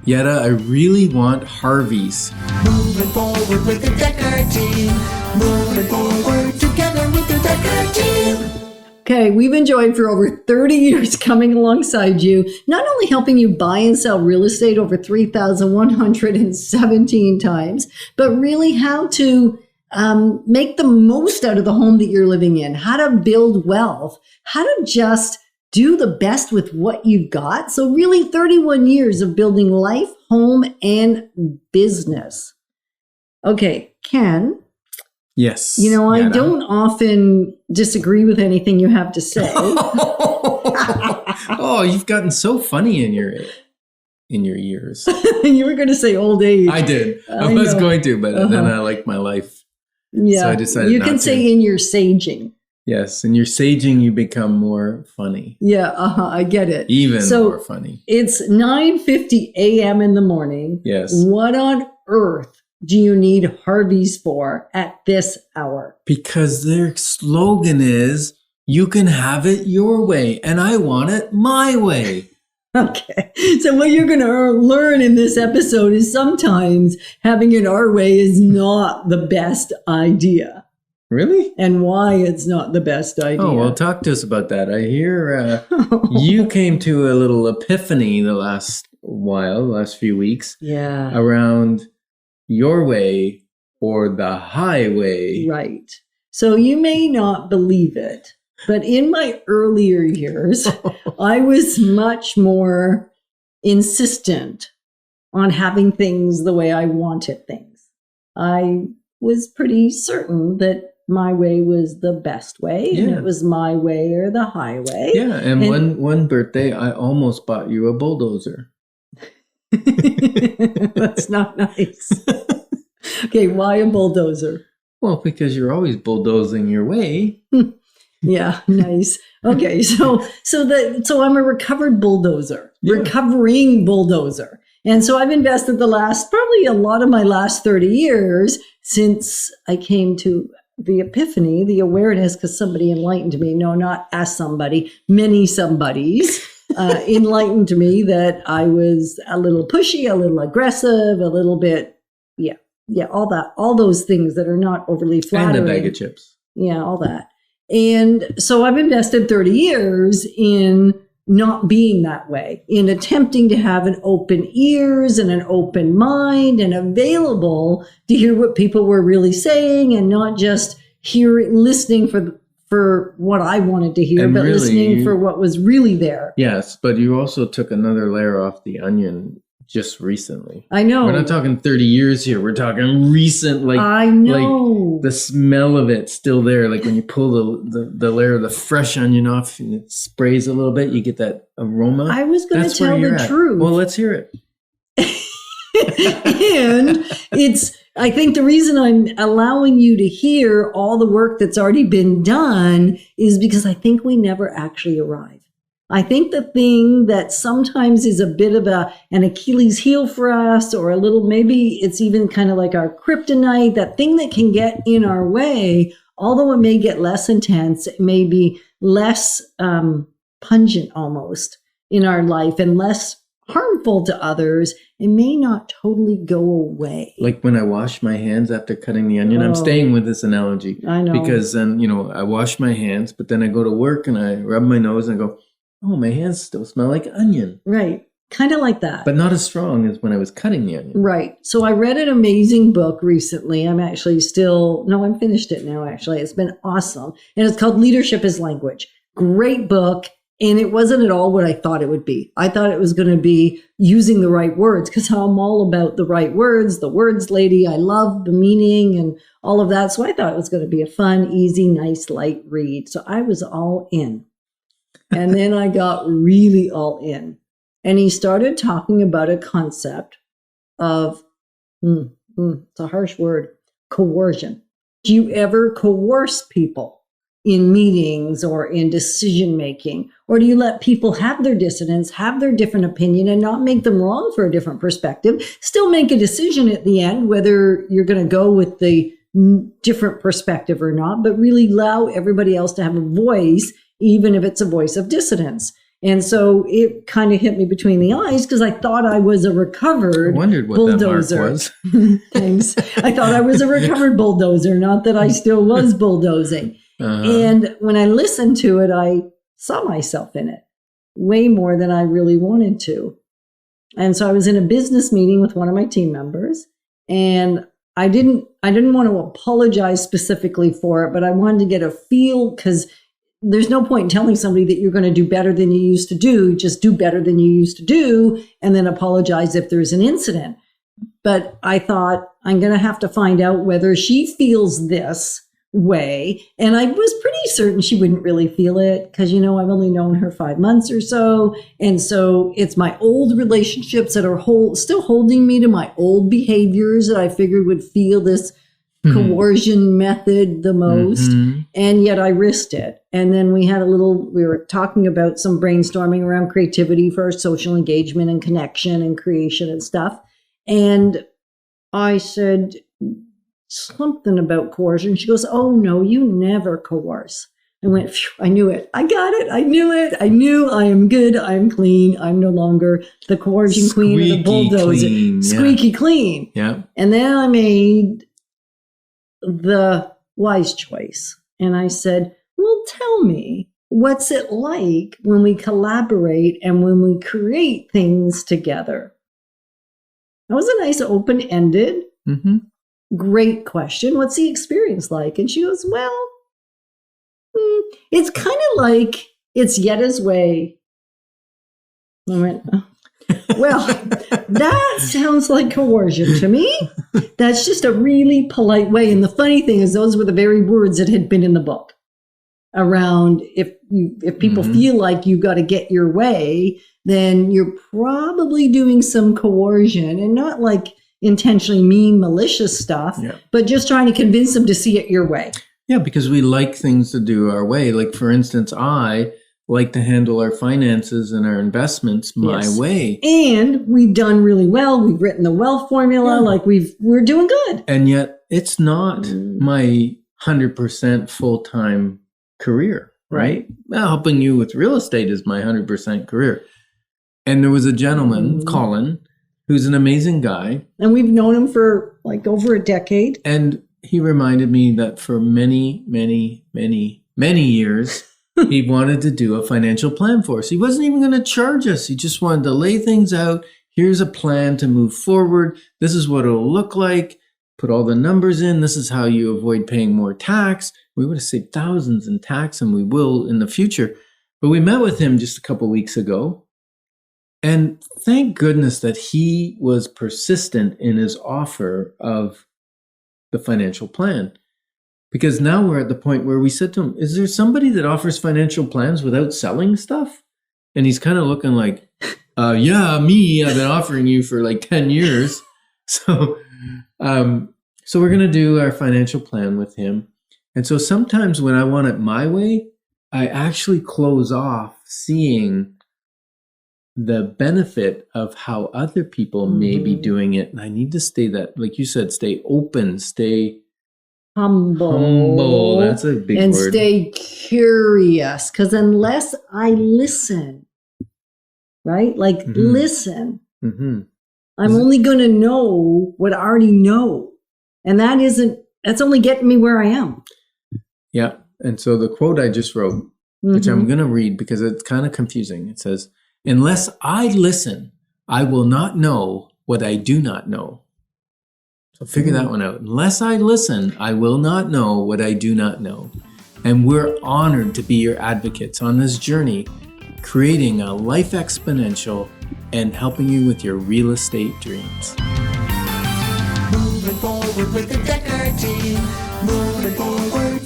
Yetta, I really want Harvey's. Moving forward with the Decker team. Moving forward together with the Decker team. Okay, we've enjoyed for over 30 years coming alongside you, not only helping you buy and sell real estate over 3,117 times, but really how to make the most out of the home that you're living in, how to build wealth, how to just do the best with what you've got. So really 31 years of building life, home, and business. Okay, Ken. Yes. You know, I don't often disagree with anything you have to say. Oh, you've gotten so funny in your years. You were going to say old age. I did. I was going to, but then I like my life. Yeah. So I decided you not can to. say in your saging. Yes, in your saging, you become more funny. Yeah, I get it. Even more funny. It's 9:50 a.m. in the morning. Yes. What on earth do you need Harvey's for at this hour? Because their slogan is, you can have it your way, and I want it my way. Okay. So what you're going to learn in this episode is sometimes having it our way is not the best idea. Really? And why it's not the best idea. Oh, well, talk to us about that. I hear you came to a little epiphany the last few weeks. Yeah. Around your way or the highway. Right. So you may not believe it, but in my earlier years, I was much more insistent on having things the way I wanted things. I was pretty certain that my way was the best way, and it was my way or the highway. Yeah, and one birthday, I almost bought you a bulldozer. That's not nice. Okay, why a bulldozer? Well, because you're always bulldozing your way. Yeah, nice. Okay, so I'm a recovered bulldozer, recovering bulldozer. And so I've invested probably a lot of my last 30 years since I came to the epiphany, the awareness, because somebody enlightened me. No, not as somebody, many somebodies enlightened me that I was a little pushy, a little aggressive, a little bit, all those things that are not overly flattering. And a bag of chips. Yeah, all that. And so I've invested 30 years in not being that way, in attempting to have an open ears and an open mind and available to hear what people were really saying and not just listening for what I wanted to hear, but really, listening for what was really there. Yes, but you also took another layer off the onion just recently. I know. We're not talking 30 years here. We're talking recent, I know. Like the smell of it still there. Like when you pull the layer of the fresh onion off and it sprays a little bit, you get that aroma. I was going to tell the truth. Well, let's hear it. And I think the reason I'm allowing you to hear all the work that's already been done is because I think we never actually arrive. I think the thing that sometimes is a bit of an Achilles heel for us, or a little, maybe it's even kind of like our kryptonite, that thing that can get in our way, although it may get less intense, it may be less pungent almost in our life and less harmful to others, it may not totally go away. Like when I wash my hands after cutting the onion, I'm staying with this analogy. I know. Because then, I wash my hands, but then I go to work and I rub my nose and I go, oh, my hands still smell like onion. Right. Kind of like that. But not as strong as when I was cutting the onion. Right. So I read an amazing book recently. I'm finished it now, actually. It's been awesome. And it's called Leadership is Language. Great book. And it wasn't at all what I thought it would be. I thought it was going to be using the right words, because I'm all about the right words, the words lady. I love the meaning and all of that. So I thought it was going to be a fun, easy, nice, light read. So I was all in. And then I got really all in. And he started talking about a concept of, it's a harsh word, coercion. Do you ever coerce people in meetings or in decision making? Or do you let people have their dissonance, have their different opinion, and not make them wrong for a different perspective? Still make a decision at the end, whether you're going to go with the different perspective or not, but really allow everybody else to have a voice, even if it's a voice of dissonance. And so it kind of hit me between the eyes because I thought I was a recovered I wondered what bulldozer. that mark was. Thanks. I thought I was a recovered bulldozer, not that I still was bulldozing. And when I listened to it, I saw myself in it way more than I really wanted to. And so I was in a business meeting with one of my team members, and I didn't want to apologize specifically for it, but I wanted to get a feel, because there's no point in telling somebody that you're going to do better than you used to do. Just do better than you used to do and then apologize if there's an incident. But I thought, I'm going to have to find out whether she feels this way. And I was pretty certain she wouldn't really feel it because, I've only known her 5 months or so. And so it's my old relationships that are still holding me to my old behaviors that I figured would feel this coercion method the most. And yet I risked it. And then we were talking about some brainstorming around creativity for our social engagement and connection and creation and stuff. And I said something about coercion. She goes, "Oh no, you never coerce." I went, phew, I knew it. I got it. I knew it. I knew I am good. I'm clean. I'm no longer the coercion queen or the bulldozer. Clean, Squeaky clean. Yeah. And then I made the wise choice. And I said, well, tell me, what's it like when we collaborate and when we create things together? That was a nice open-ended, great question. What's the experience like? And she goes, well, it's kind of like it's Yetta's way. I went, oh. Well, that sounds like coercion to me. That's just a really polite way. And the funny thing is, those were the very words that had been in the book around if people feel like you got to get your way, then you're probably doing some coercion, and not like intentionally mean, malicious stuff, but just trying to convince them to see it your way. Yeah, because we like things to do our way. Like, for instance, I like to handle our finances and our investments my way. And we've done really well. We've written the wealth formula. Like we're doing good. And yet it's not my 100% full-time career, right? Well, helping you with real estate is my 100% career. And there was a gentleman, Colin, who's an amazing guy. And we've known him for like over a decade. And he reminded me that for many, many, many, many years, he wanted to do a financial plan for us. He wasn't even going to charge us. He just wanted to lay things out. Here's a plan to move forward. This is what it'll look like. Put all the numbers in. This is how you avoid paying more tax. We would have saved thousands in tax, and we will in the future. But we met with him just a couple of weeks ago. And thank goodness that he was persistent in his offer of the financial plan. Because now we're at the point where we said to him, is there somebody that offers financial plans without selling stuff? And he's kind of looking like, yeah, me. I've been offering you for like 10 years. So we're going to do our financial plan with him. And so sometimes when I want it my way, I actually close off seeing the benefit of how other people may be doing it. And I need to stay that, like you said, stay open, stay humble. That's a big word. And stay curious. Because unless I listen, right? Like listen, I'm only going to know what I already know. And that's only getting me where I am. Yeah. And so the quote I just wrote, which I'm going to read because it's kind of confusing. It says, unless I listen, I will not know what I do not know. So figure that one out. Unless I listen, I will not know what I do not know. And we're honored to be your advocates on this journey, creating a life exponential and helping you with your real estate dreams. Moving forward with the Decker team. Moving forward.